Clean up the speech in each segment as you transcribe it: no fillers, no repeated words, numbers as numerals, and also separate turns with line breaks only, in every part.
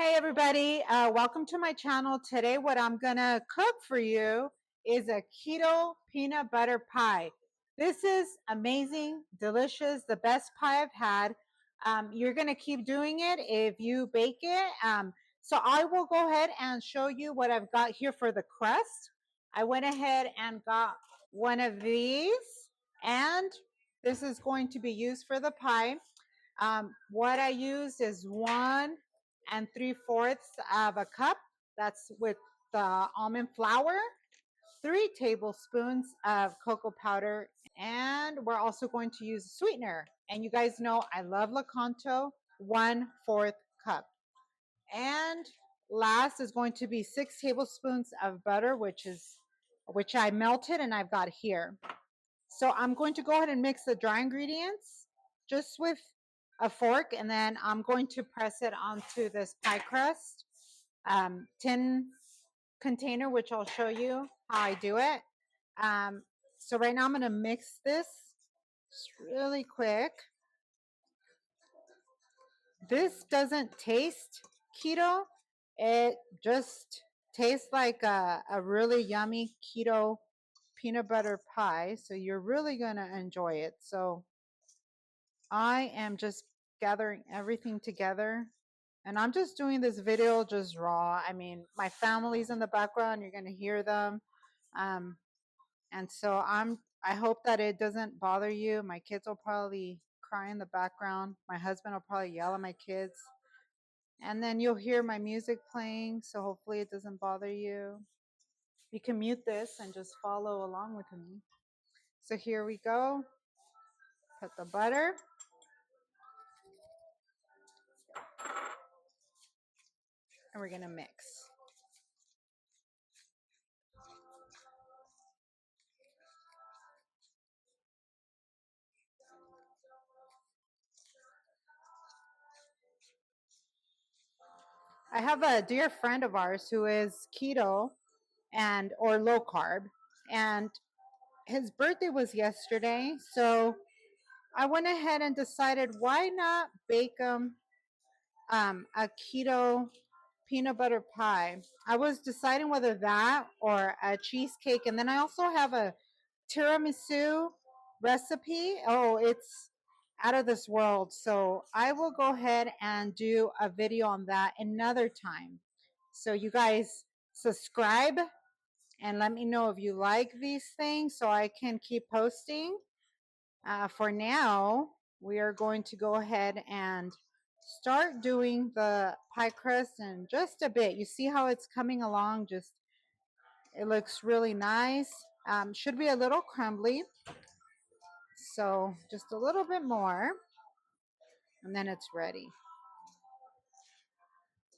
Hey everybody, welcome to my channel. Today what I'm gonna cook for you is a keto peanut butter pie. This is amazing, delicious, the best pie I've had. You're gonna keep doing it if you bake it. So I will go ahead and show you what I've got here for the crust. I went ahead and got one of these, and this is going to be used for the pie. What I used is 1 3/4 of a cup. That's with the almond flour, 3 tablespoons of cocoa powder, and we're also going to use a sweetener. And you guys know I love Lakanto, 1/4 cup. And last is going to be 6 tablespoons of butter, which I melted and I've got here. So I'm going to go ahead and mix the dry ingredients just with a fork, and then I'm going to press it onto this pie crust tin container, which I'll show you how I do it. So right now I'm going to mix this just really quick. This doesn't taste keto. It just tastes like a really yummy keto peanut butter pie. So you're really going to enjoy it. So I am just gathering everything together, and I'm just doing this video just raw. I mean, my family's in the background, you're going to hear them. Um, and so I hope that it doesn't bother you. My kids will probably cry in the background. My husband will probably yell at my kids. And then you'll hear my music playing, so hopefully it doesn't bother you. You can mute this and just follow along with me. So here we go. Put the butter. And we're going to mix. I have a dear friend of ours who is keto and or low carb, and his birthday was yesterday. So I went ahead and decided, why not bake him a keto peanut butter pie. I was deciding whether that or a cheesecake, and then I also have a tiramisu recipe. Oh, it's out of this world. So I will go ahead and do a video on that another time. So you guys subscribe and let me know if you like these things so I can keep posting. For now, we are going to go ahead and start doing the pie crust in just a bit. You see how it's coming along? Just it looks really nice. Should be a little crumbly. So just a little bit more, and then it's ready.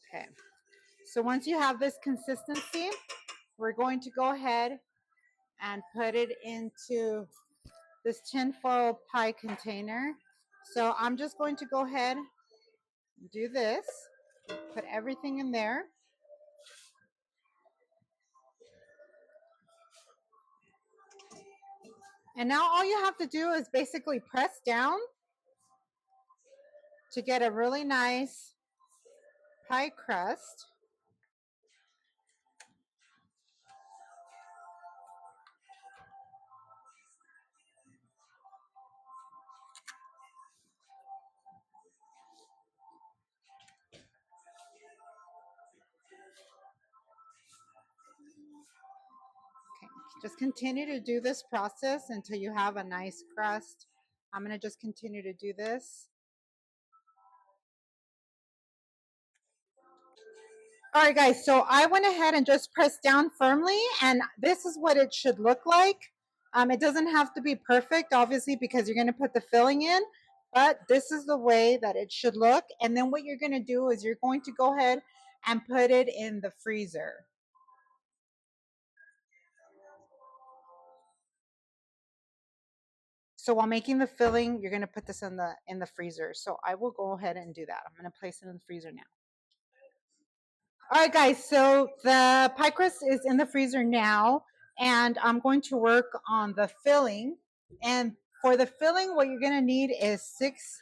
Okay. So once you have this consistency, we're going to go ahead and put it into this tinfoil pie container. So I'm just going to go ahead and do this, put everything in there. And now all you have to do is basically press down to get a really nice pie crust. Okay, just continue to do this process until you have a nice crust. I'm going to just continue to do this. All right, guys, so I went ahead and just pressed down firmly, and this is what it should look like. It doesn't have to be perfect, obviously, because you're going to put the filling in, but this is the way that it should look. And then what you're going to do is you're going to go ahead and put it in the freezer. So while making the filling, you're going to put this in the freezer. So I will go ahead and do that. I'm going to place it in the freezer now. All right, guys. So the pie crust is in the freezer now, and I'm going to work on the filling. And for the filling, what you're going to need is 6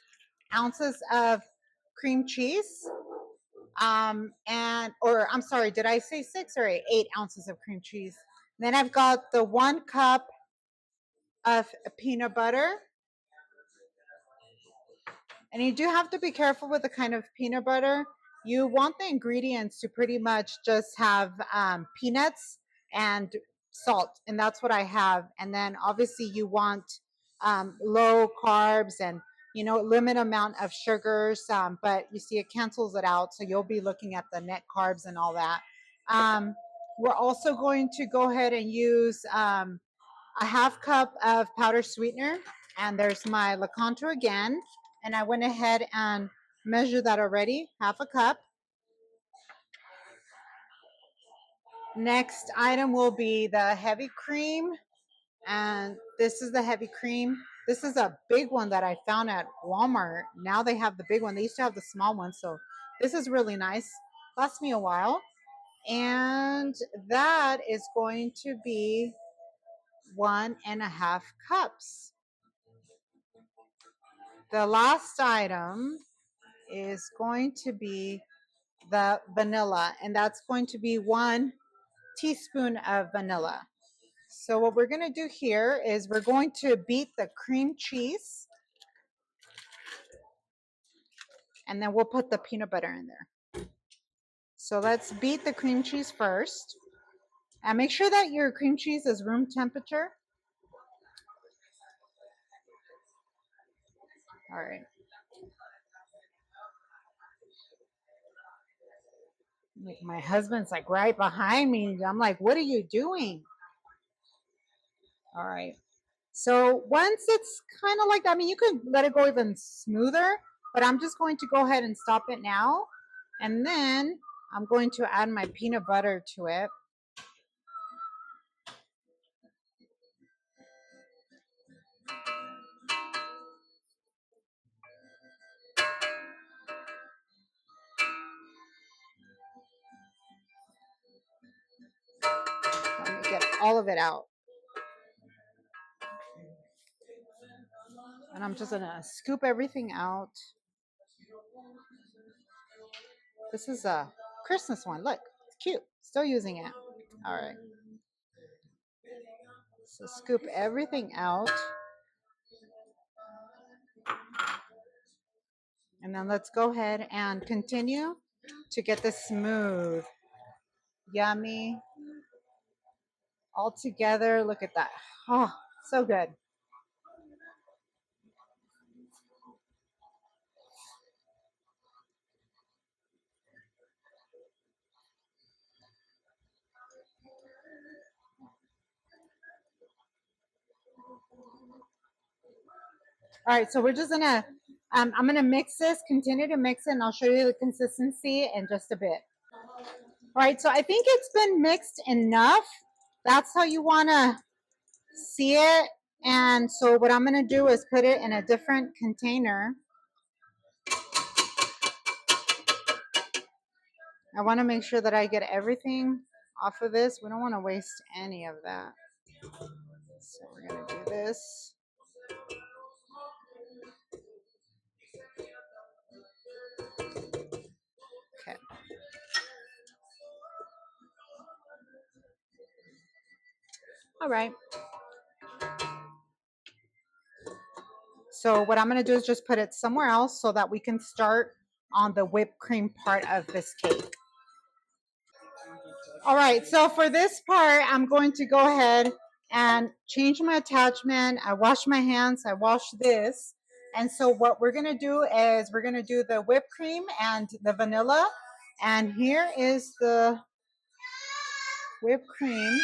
ounces of cream cheese. or I'm sorry, did I say 6 or 8 ounces of cream cheese? Then I've got the 1 cup of peanut butter. And you do have to be careful with the kind of peanut butter. You want the ingredients to pretty much just have peanuts and salt, and that's what I have. And then obviously you want low carbs and limit amount of sugars, but you see it cancels it out, so you'll be looking at the net carbs and all that. We're also going to go ahead and use a 1/2 cup of powdered sweetener, and there's my Lakanto again, and I went ahead and measured that already, 1/2 cup. Next item will be the heavy cream, and this is the heavy cream. This is a big one that I found at Walmart. Now they have the big one. They used to have the small one, so this is really nice. Lasts me a while. And that is going to be 1.5 cups. The last item is going to be the vanilla, and that's going to be 1 teaspoon of vanilla. So what we're going to do here is we're going to beat the cream cheese, and then we'll put the peanut butter in there. So let's beat the cream cheese first, and make sure that your cream cheese is room temperature. All right. My husband's like right behind me. I'm like, what are you doing? All right. So once it's kind of like that, I mean, you could let it go even smoother, but I'm just going to go ahead and stop it now. And then I'm going to add my peanut butter to it. Let me get all of it out. And I'm just gonna scoop everything out. This is a Christmas one. Look, it's cute. Still using it. All right. So scoop everything out. And then let's go ahead and continue to get this smooth, yummy, all together. Look at that. Oh, so good. All right, so we're just gonna, I'm gonna mix this, continue to mix it, and I'll show you the consistency in just a bit. All right, so I think it's been mixed enough. That's how you wanna see it. And so what I'm gonna do is put it in a different container. I wanna make sure that I get everything off of this. We don't wanna waste any of that. So we're gonna do this. Okay. All right. So what I'm going to do is just put it somewhere else so that we can start on the whipped cream part of this cake. All right, so for this part, I'm going to go ahead and change my attachment. I wash my hands, I wash this. And so what we're going to do is we're going to do the whipped cream and the vanilla. And here is the whipped cream.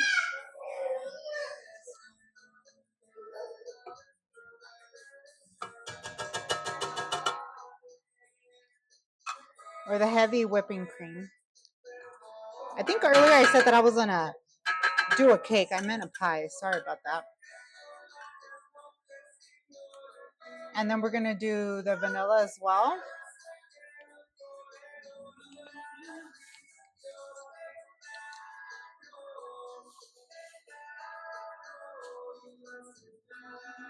Or the heavy whipping cream. I think earlier I said that I was going to do a cake. I meant a pie. Sorry about that. And then we're going to do the vanilla as well.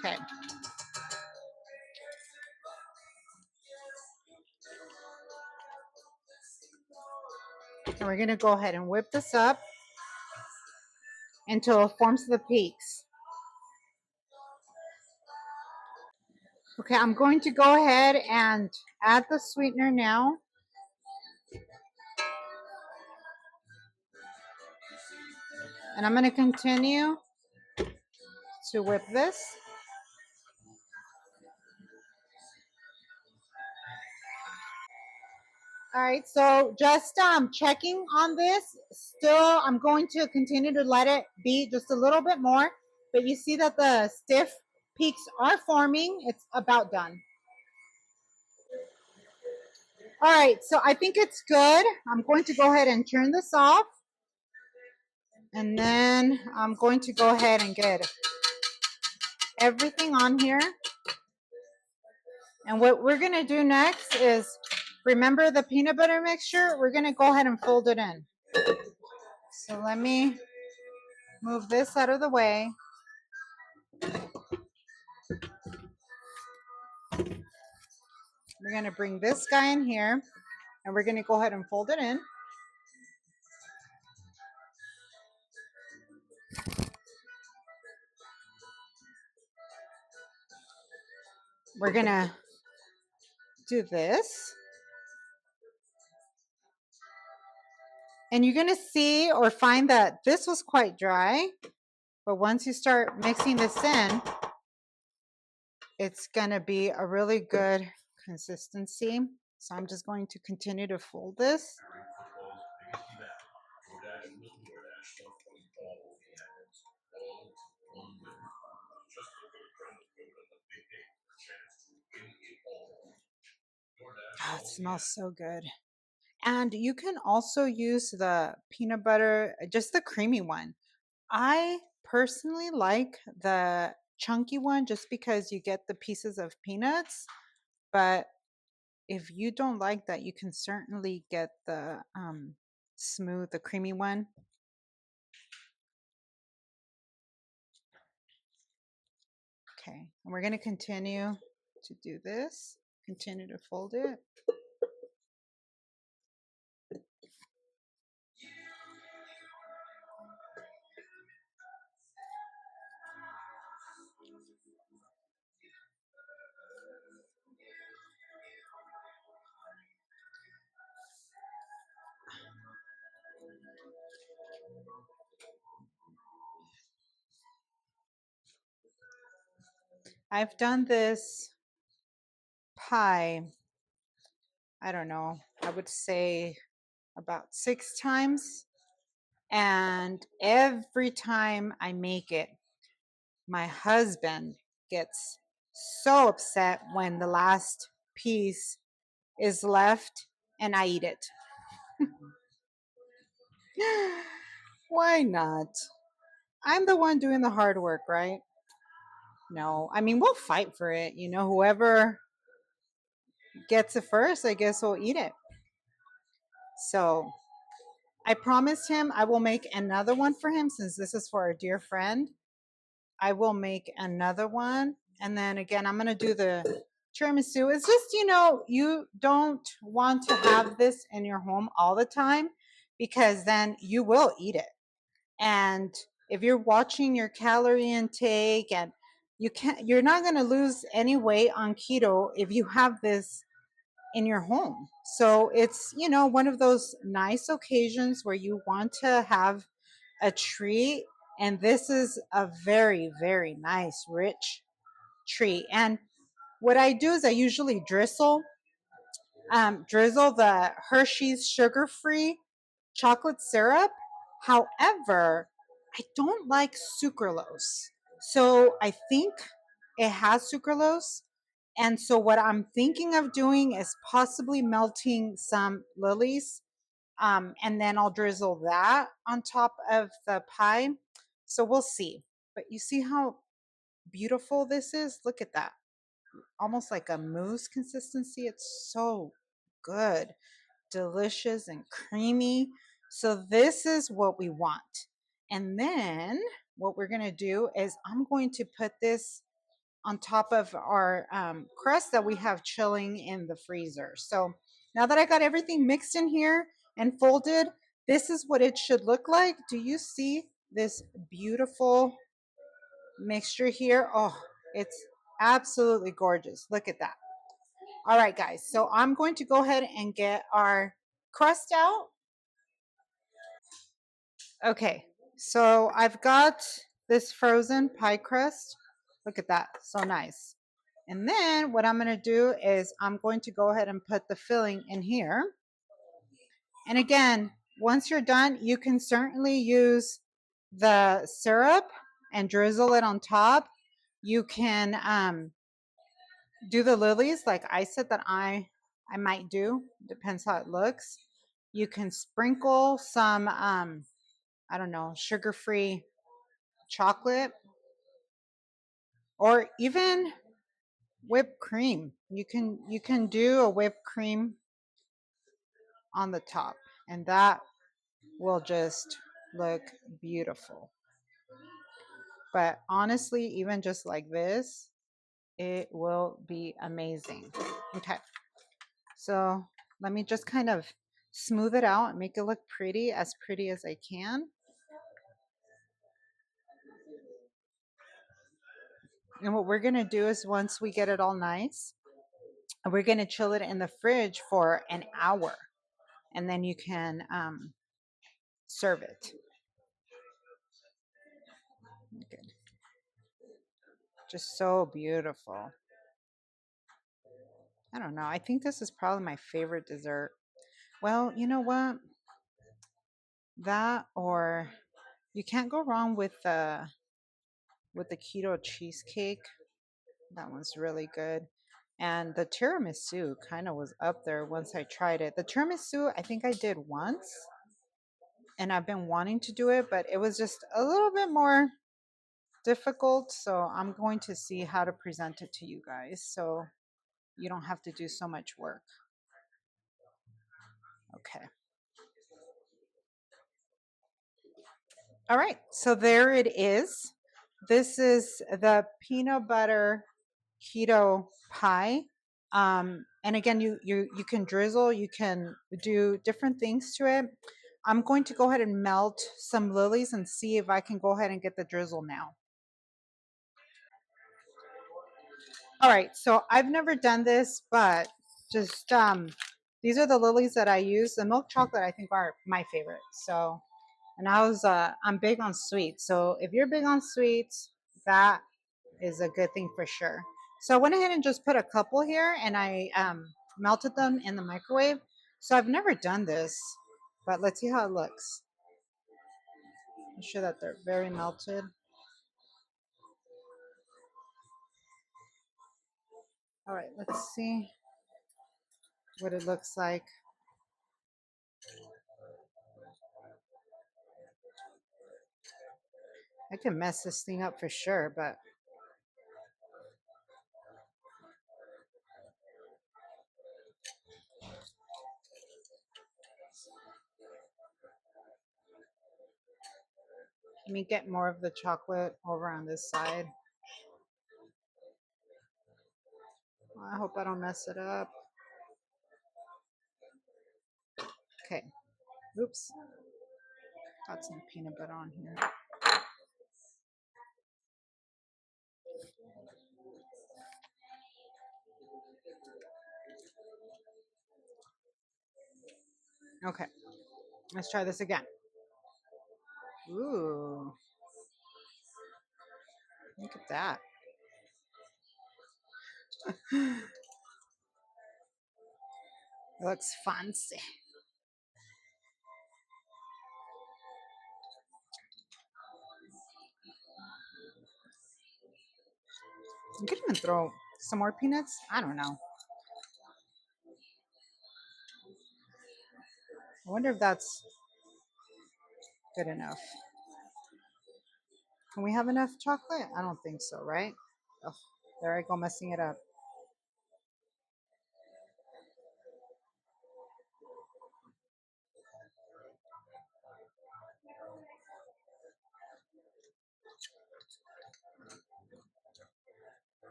Okay. And we're going to go ahead and whip this up until it forms the peaks. Okay, I'm going to go ahead and add the sweetener now. And I'm going to continue to whip this. All right, so just checking on this. Still, I'm going to continue to let it be just a little bit more. But you see that the stiff peaks are forming. It's about done. All right, so I think it's good. I'm going to go ahead and turn this off. And then I'm going to go ahead and get everything on here. And what we're going to do next is, remember the peanut butter mixture? We're going to go ahead and fold it in. So let me move this out of the way. We're going to bring this guy in here, and we're going to go ahead and fold it in. We're going to do this. And you're going to see or find that this was quite dry. But once you start mixing this in, it's going to be a really good consistency. So I'm just going to continue to fold this. Oh, it smells so good. And you can also use the peanut butter, just the creamy one. I personally like the chunky one just because you get the pieces of peanuts. But if you don't like that, you can certainly get the smooth, the creamy one. Okay, and we're going to continue to do this. Continue to fold it. I've done this pie, I don't know, I would say about 6 times. And every time I make it, my husband gets so upset when the last piece is left and I eat it. Why not? I'm the one doing the hard work, right? No, I mean, we'll fight for it. You know, whoever gets it first, I guess will eat it. So I promised him I will make another one for him since this is for our dear friend. I will make another one. And then again, I'm going to do the tiramisu. It's just, you know, you don't want to have this in your home all the time because then you will eat it. And if you're watching your calorie intake and you're not going to lose any weight on keto if you have this in your home. So it's, you know, one of those nice occasions where you want to have a treat. And this is a very, very nice, rich treat. And what I do is I usually drizzle the Hershey's sugar-free chocolate syrup. However, I don't like sucralose. So I think it has sucralose. And so what I'm thinking of doing is possibly melting some lilies. And then I'll drizzle that on top of the pie. So we'll see. But you see how beautiful this is? Look at that. Almost like a mousse consistency. It's so good, delicious and creamy. So this is what we want. And then what we're going to do is I'm going to put this on top of our crust that we have chilling in the freezer. So now that I got everything mixed in here and folded, This is what it should look like. Do you see this beautiful mixture here? Oh, it's absolutely gorgeous. Look at that. All right, guys. So I'm going to go ahead and get our crust out. Okay. So I've got this frozen pie crust. Look at that. So nice. And then what I'm going to do is I'm going to go ahead and put the filling in here. And again, once you're done, you can certainly use the syrup and drizzle it on top. You can do the lilies like I said that I might do. Depends how it looks. You can sprinkle some I don't know, sugar-free chocolate or even whipped cream. You can do a whipped cream on the top and that will just look beautiful. But honestly, even just like this, it will be amazing. Okay. So let me just kind of smooth it out and make it look pretty as I can. And what we're going to do is once we get it all nice, we're going to chill it in the fridge for an hour. And then you can serve it. Good. Just so beautiful. I don't know. I think this is probably my favorite dessert. Well, you know what? That or you can't go wrong with the keto cheesecake. That one's really good. And the tiramisu kind of was up there once I tried it. The tiramisu, I think I did once, and I've been wanting to do it, but it was just a little bit more difficult. So I'm going to see how to present it to you guys so you don't have to do so much work. Okay. All right. So there it is. This is the peanut butter keto pie. And again, you can drizzle, you can do different things to it. I'm going to go ahead and melt some lilies and see if I can go ahead and get the drizzle now. All right, so I've never done this, but just these are the lilies that I use. The milk chocolate I think are my favorite. So, and I'm big on sweets. So if you're big on sweets, that is a good thing for sure. So I went ahead and just put a couple here and I melted them in the microwave. So I've never done this, but let's see how it looks. Make sure that they're very melted. All right, let's see what it looks like. I can mess this thing up for sure, but let me get more of the chocolate over on this side. I hope I don't mess it up. Okay. Oops. Got some peanut butter on here. Okay. Let's try this again. Ooh. Look at that. It looks fancy. You could even throw some more peanuts. I don't know. I wonder if that's good enough. Can we have enough chocolate? I don't think so, right? Oh, there I go messing it up.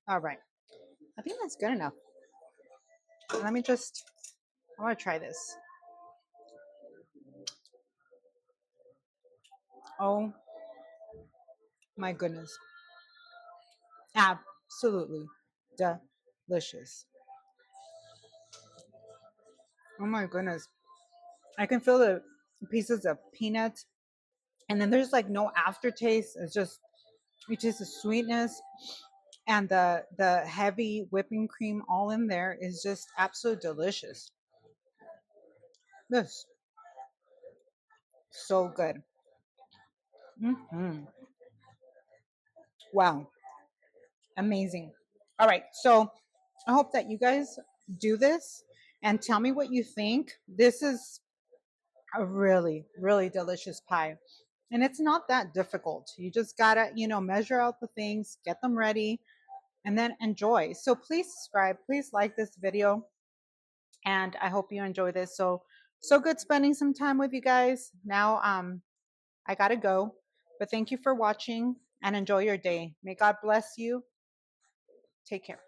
All right. I think that's good enough. Let me just, I want to try this. Oh my goodness. Absolutely delicious. Oh my goodness. I can feel the pieces of peanut, and then there's like no aftertaste. It's just, you taste the sweetness and the heavy whipping cream all in there is just absolutely delicious. This so good. Wow, amazing. All right, so I hope that you guys do this and tell me what you think. This is a really, really delicious pie. And it's not that difficult. You just gotta, measure out the things, get them ready, and then enjoy. So please subscribe, please like this video, and I hope you enjoy this. So good spending some time with you guys. Now I gotta go. But thank you for watching and enjoy your day. May God bless you. Take care.